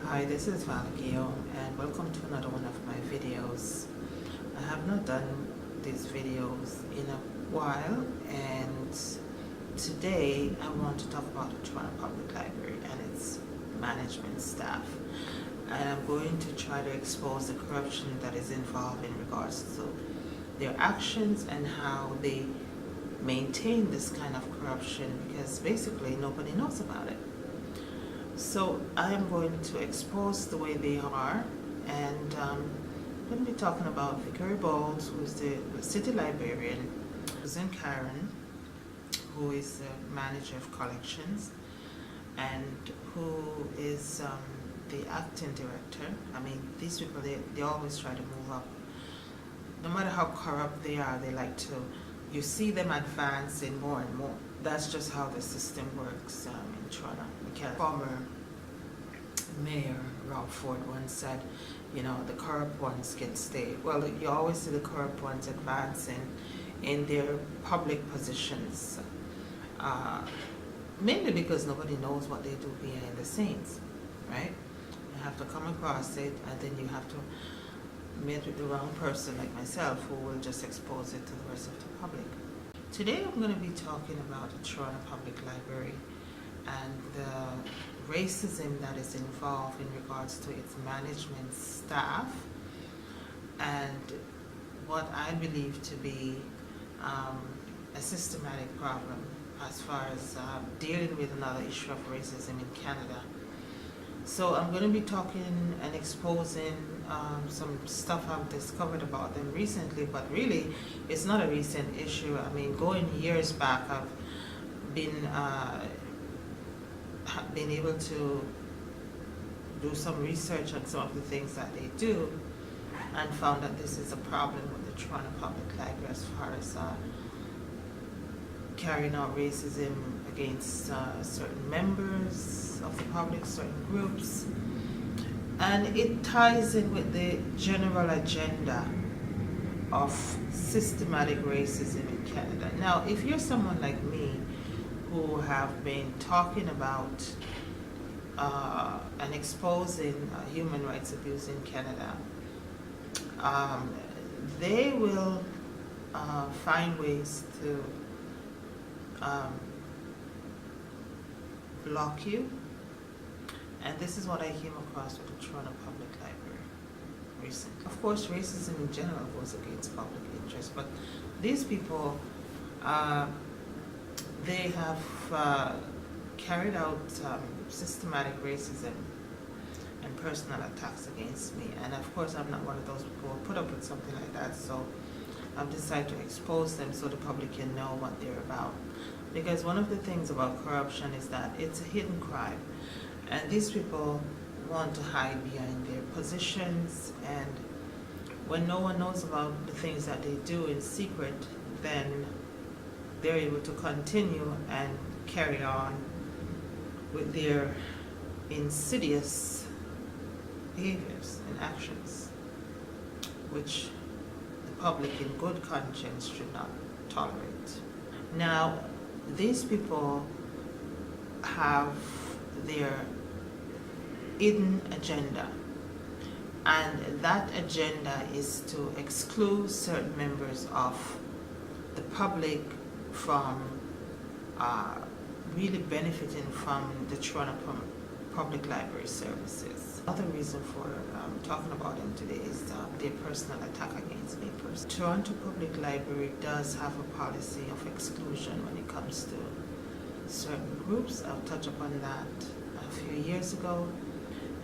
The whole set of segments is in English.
Hi, this is Valgio and welcome to another one of my videos. I have not done these videos in a while, and today I want to talk about the Toronto Public Library and its management staff. And I'm going to try to expose the corruption that is involved in regards to their actions and how they maintain this kind of corruption, because basically nobody knows about it. So I am going to expose the way they are, and I'm going to be talking about Vickery Bowles, who is the City Librarian, Strahan McCarten, who is the Manager of Collections, and who is the Acting Director. I mean, these people, they always try to move up. No matter how corrupt they are, they like to, you see them advancing more and more. That's just how the system works in Toronto. Former Mayor Rob Ford once said, you know, the corrupt ones can stay. Well, you always see the corrupt ones advancing in their public positions, mainly because nobody knows what they do behind the scenes, right? You have to come across it, and then you have to meet with the wrong person like myself, who will just expose it to the rest of the public. Today I'm going to be talking about the Toronto Public Library and the racism that is involved in regards to its management staff, and what I believe to be a systematic problem as far as dealing with another issue of racism in Canada. So I'm going to be talking and exposing some stuff I've discovered about them recently, but really it's not a recent issue. I mean, going years back, I've been able to do some research on some of the things that they do, and found that this is a problem with the Toronto Public Library as far as carrying out racism against certain members of the public, certain groups. And it ties in with the general agenda of systematic racism in Canada. Now, if you're someone like me who have been talking about and exposing human rights abuse in Canada, they will find ways to block you. And this is what I came across with the Toronto Public Library recently. Of course, racism in general goes against public interest, but these people, they have carried out systematic racism and personal attacks against me. And of course, I'm not one of those people who put up with something like that, so I've decided to expose them so the public can know what they're about. Because one of the things about corruption is that it's a hidden crime, and these people want to hide behind their positions, and when no one knows about the things that they do in secret, then they're able to continue and carry on with their insidious behaviors and actions, which the public in good conscience should not tolerate. Now, these people have their hidden agenda, and that agenda is to exclude certain members of the public from really benefiting from the Toronto Public Library services. Another reason for talking about them today is their personal attack against me personally. Toronto Public Library does have a policy of exclusion when it comes to certain groups. I've touched upon that a few years ago,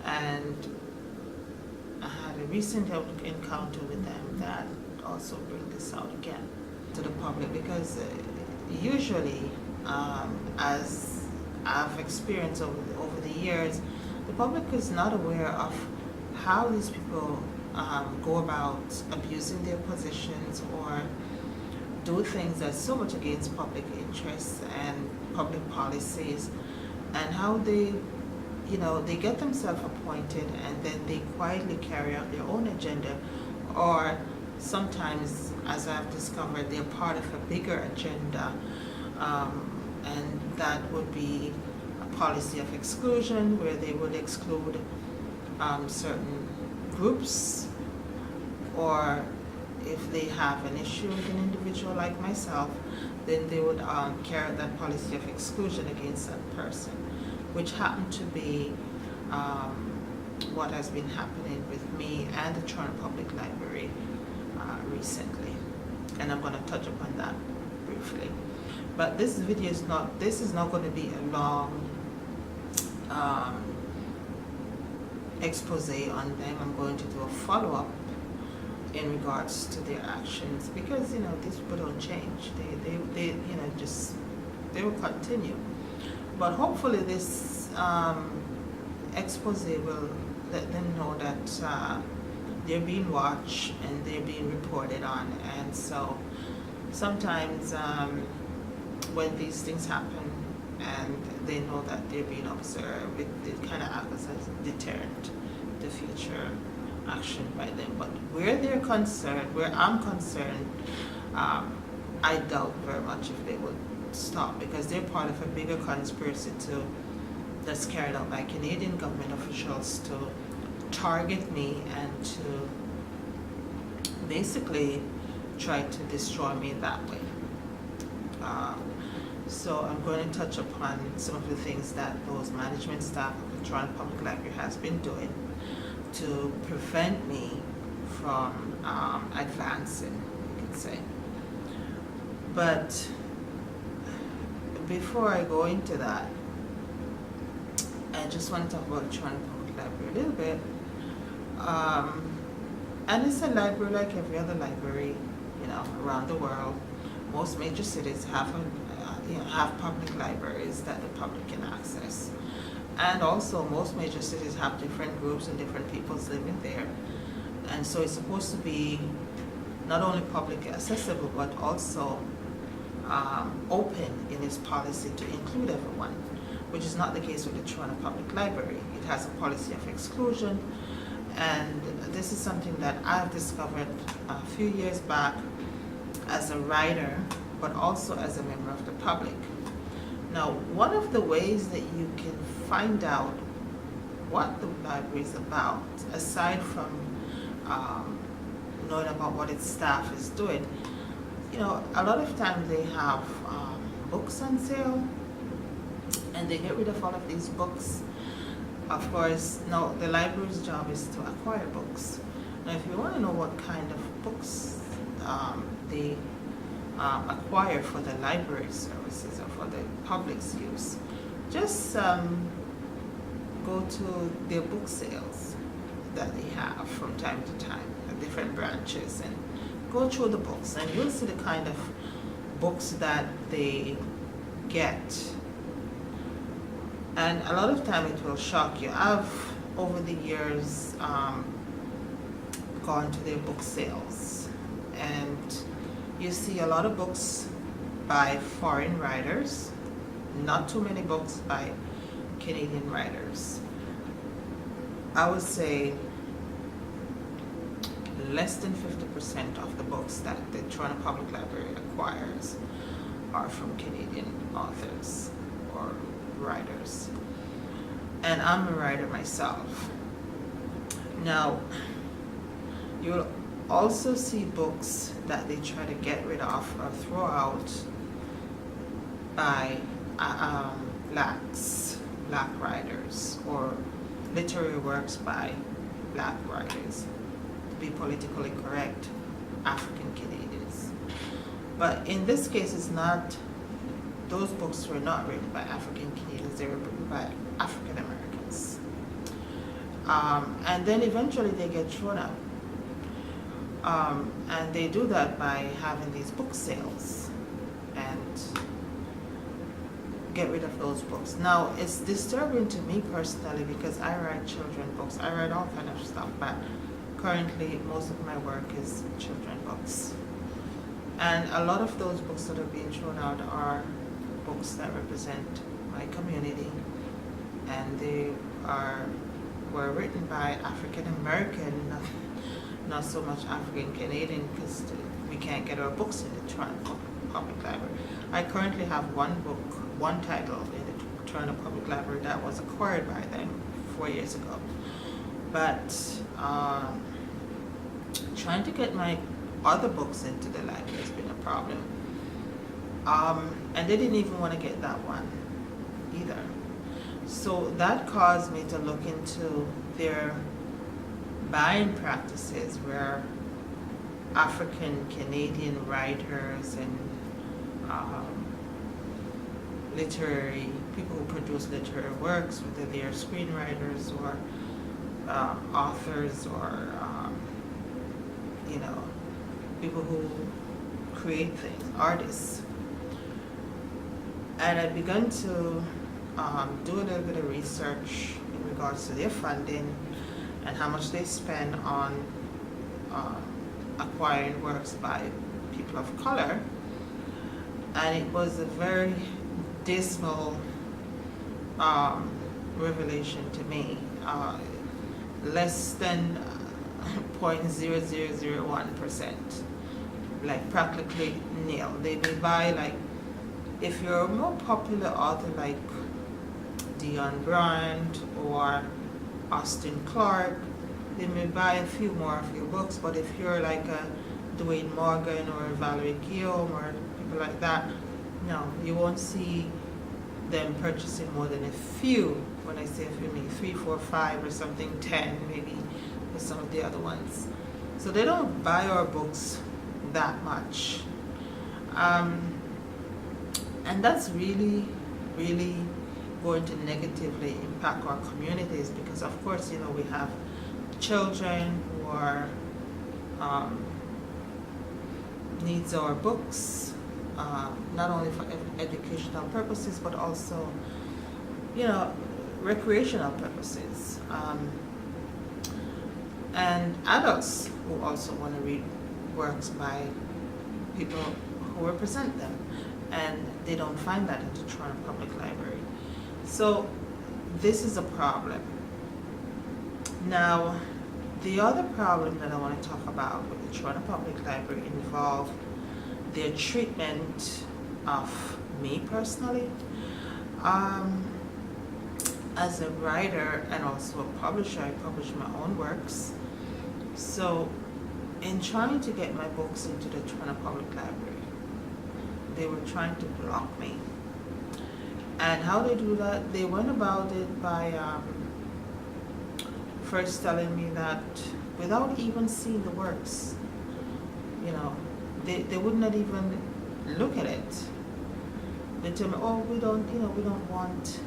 and I had a recent encounter with them that also bring this out again to the public, because usually, as I've experienced over the years, the public is not aware of how these people go about abusing their positions or do things that's so much against public interests and public policies, and how they, you know, they get themselves appointed and then they quietly carry out their own agenda, or sometimes, as I've discovered, they're part of a bigger agenda, and that would be a policy of exclusion, where they would exclude certain groups, or if they have an issue with an individual like myself, then they would carry out that policy of exclusion against that person, which happened to be what has been happening with me and the Toronto Public Library recently. And I'm going to touch upon that briefly. But this video is not, this is not going to be a long expose on them. I'm going to do a follow-up in regards to their actions, because these people don't change. They they will continue. But hopefully this expose will let them know that they're being watched and they're being reported on. And so sometimes when these things happen and they know that they're being observed, it kind of acts as a deterrent to future action by them. But where they're concerned, where I'm concerned, I doubt very much if they would stop, because they're part of a bigger conspiracy that's carried out by Canadian government officials to target me and to basically try to destroy me that way. So I'm going to touch upon some of the things that those management staff of the Toronto Public Library has been doing to prevent me from advancing, you could say. But before I go into that, I just want to talk about the Toronto Public Library a little bit. And it's a library like every other library, around the world. Most major cities have public libraries that the public can access. And also most major cities have different groups and different peoples living there. And so it's supposed to be not only public accessible, but also open in its policy to include everyone, which is not the case with the Toronto Public Library. It has a policy of exclusion, and this is something that I've discovered a few years back as a writer, but also as a member of the public. Now, one of the ways that you can find out what the library is about, aside from knowing about what its staff is doing, a lot of times they have books on sale, and they get rid of all of these books. Of course, now the library's job is to acquire books. Now, if you want to know what kind of books they acquire for the library services or for the public's use, just go to their book sales that they have from time to time at different branches and go through the books, and you'll see the kind of books that they get. And a lot of time it will shock you. I've, over the years, gone to their book sales, and you see a lot of books by foreign writers, not too many books by Canadian writers. I would say less than 50% of the books that the Toronto Public Library acquires are from Canadian authors or writers. And I'm a writer myself. Now, you'll also see books that they try to get rid of or throw out by black writers, or literary works by black writers, to be politically correct, African Canadians. But in this case, it's not, those books were not written by African Canadians, they were written by African Americans. And then eventually they get thrown out. And they do that by having these book sales and get rid of those books. Now, it's disturbing to me personally because I write children books. I write all kind of stuff, but currently most of my work is children books. And a lot of those books that are being thrown out are books that represent my community, and they were written by African American, not so much African Canadian, because we can't get our books in the Toronto Public Library. I currently have one book, one title in the Toronto Public Library that was acquired by them 4 years ago. but trying to get my other books into the library has been a problem. And they didn't even want to get that one either. So that caused me to look into their buying practices, where African Canadian writers and literary people who produce literary works, whether they are screenwriters or authors or people who create things, artists. And I've begun to do a little bit of research in regards to their funding and how much they spend on acquiring works by people of color. And it was a very dismal revelation to me. Less than 0.0001%, like practically nil. They may buy, like, if you're a more popular author like Dion Grant or Austin Clarke, they may buy a few more of your books. But if you're like a Dwayne Morgan or Valerie Guillaume or people like that, no, you won't see them purchasing more than a few. When I say a few, maybe 3, 4, 5 or something, 10 maybe with some of the other ones. So they don't buy our books that much. And that's really, really going to negatively impact our communities, because of course, we have children who are needs our books, not only for educational purposes, but also, recreational purposes. And adults who also want to read works by people who represent them, and they don't find that in the Toronto Public Library. So this is a problem. Now, the other problem that I want to talk about with the Toronto Public Library involve their treatment of me personally. As a writer and also a publisher, I publish my own works. So in trying to get my books into the Toronto Public Library, they were trying to block me. And how they do that, they went about it by first telling me that without even seeing the works, they would not even look at it. They tell me, oh, we don't want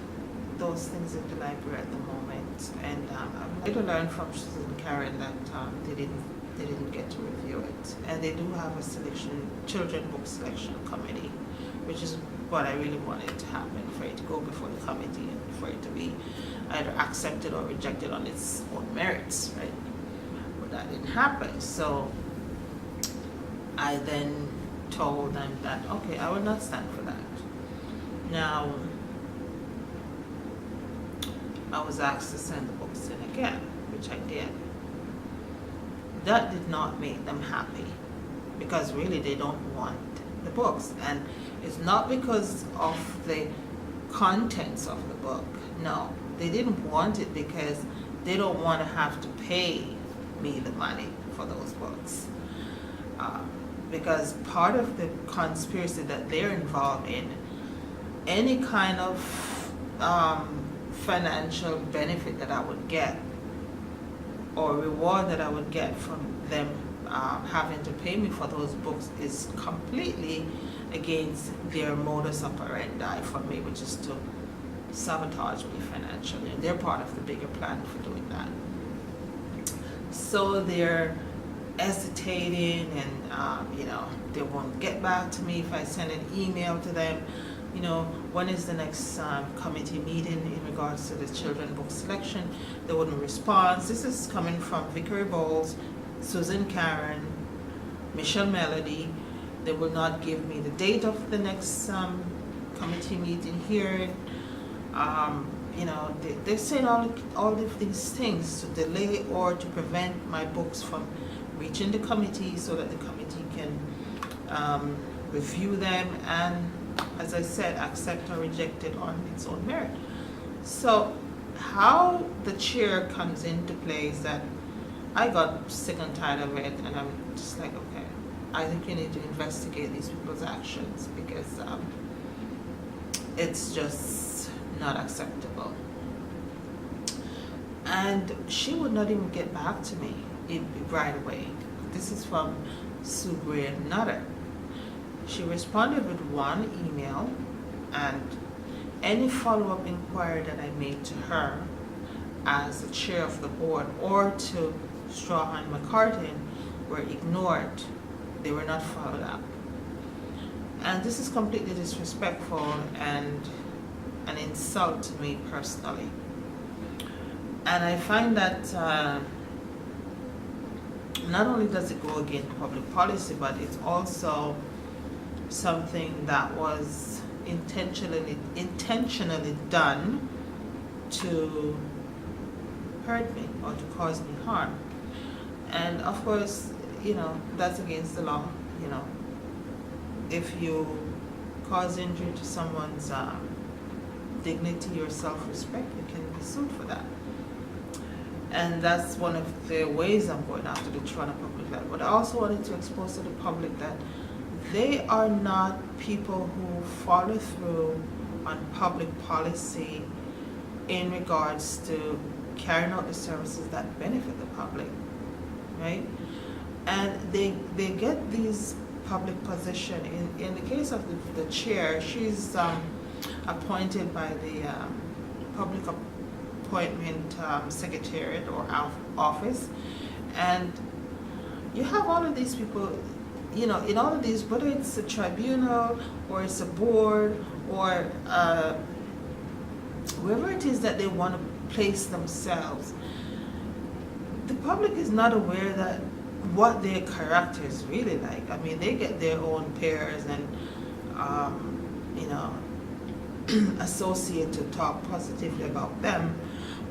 those things in the library at the moment. And I later learned from Strahan McCarten that they didn't get to review it. And they do have a children book selection committee, which is what I really wanted to happen, for it to go before the committee and for it to be either accepted or rejected on its own merits, right? But that didn't happen. So I then told them that, okay, I will not stand for that. Now, I was asked to send the books in again, which I did. That did not make them happy, because really they don't want the books. And it's not because of the contents of the book. No, they didn't want it because they don't want to have to pay me the money for those books. Because part of the conspiracy that they're involved in, any kind of financial benefit that I would get or reward that I would get from them having to pay me for those books is completely against their modus operandi for me, which is to sabotage me financially. And they're part of the bigger plan for doing that. So they're hesitating, and they won't get back to me if I send an email to them. When is the next committee meeting in regards to the children book selection? They wouldn't respond. This is coming from Vickery Bowles, Susan Karen, Michelle Melody. They will not give me the date of the next committee meeting hearing. They're saying all of these things to delay or to prevent my books from reaching the committee so that the committee can review them and, as I said, accept or reject it on its own merit. So how the chair comes into play is that I got sick and tired of it, and I'm just like, okay, I think you need to investigate these people's actions, because it's just not acceptable. And she would not even get back to me right away. This is from Sue Graham-Nutter. She responded with one email, and any follow-up inquiry that I made to her as the chair of the board or to Strahan McCarten were ignored. They were not followed up. And this is completely disrespectful and an insult to me personally. And I find that not only does it go against public policy, but it's also something that was intentionally done to hurt me or to cause me harm. And of course, that's against the law. If you cause injury to someone's dignity or self-respect, you can be sued for that. And that's one of the ways I'm going after the Toronto Public Library. But I also wanted to expose to the public that they are not people who follow through on public policy in regards to carrying out the services that benefit the public, right? And they get these public position. In the case of the chair, she's appointed by the Public Appointment Secretariat or office, and you have all of these people, in all of these, whether it's a tribunal or it's a board or wherever it is that they want to place themselves, the public is not aware that what their character is really like. I mean, they get their own peers and associate to talk positively about them.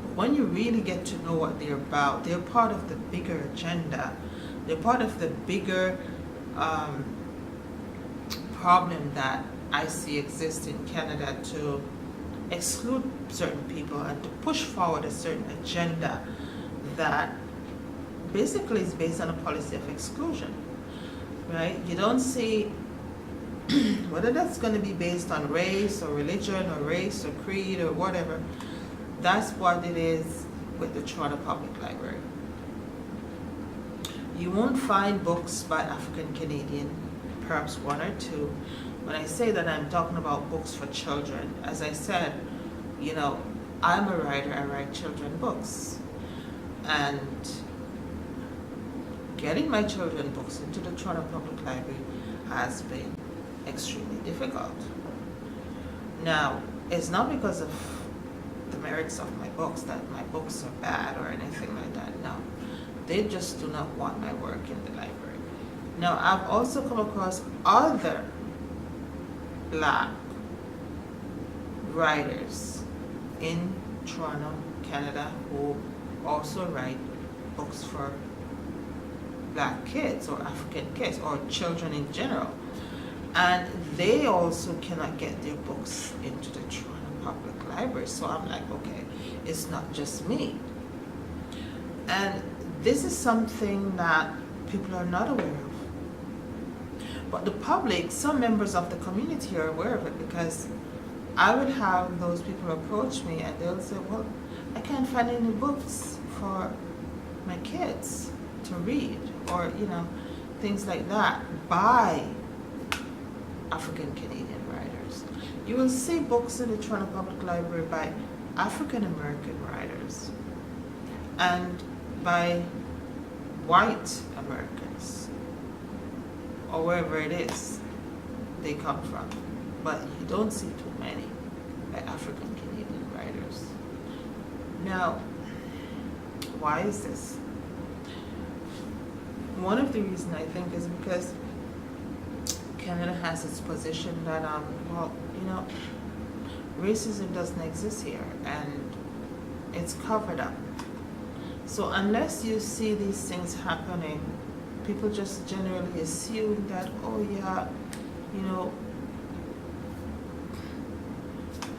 But when you really get to know what they're about, they're part of the bigger agenda. They're part of the bigger problem that I see exists in Canada to exclude certain people and to push forward a certain agenda that basically is based on a policy of exclusion, right? You don't see whether that's going to be based on race or religion or race or creed or whatever. That's what it is with the Toronto Public Library. You won't find books by African Canadian, perhaps one or two. When I say that, I'm talking about books for children. As I said, I'm a writer, I write children books. And getting my children books into the Toronto Public Library has been extremely difficult. Now, it's not because of the merits of my books that my books are bad or anything like that. No, they just do not want my work in the library. Now, I've also come across other Black writers in Toronto, Canada, who also write books for Black kids or African kids or children in general. And they also cannot get their books into the Toronto Public Library. So I'm like, okay, it's not just me. And this is something that people are not aware of. But the public, some members of the community are aware of it, because I would have those people approach me and they'll say, well, I can't find any books for my kids to read, or things like that, by African Canadian writers. You will see books in the Toronto Public Library by African American writers and by white Americans, or wherever it is they come from. But you don't see too many by African Canadian writers. Now, why is this? One of the reasons I think is because Canada has its position that, racism doesn't exist here and it's covered up. So unless you see these things happening, people just generally assume that,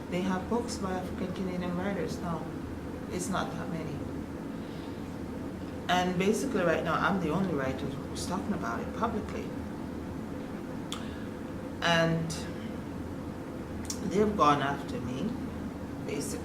they have books by African Canadian writers. No, It's not that many. And basically right now I'm the only writer who's talking about it publicly. And they've gone after me, basically.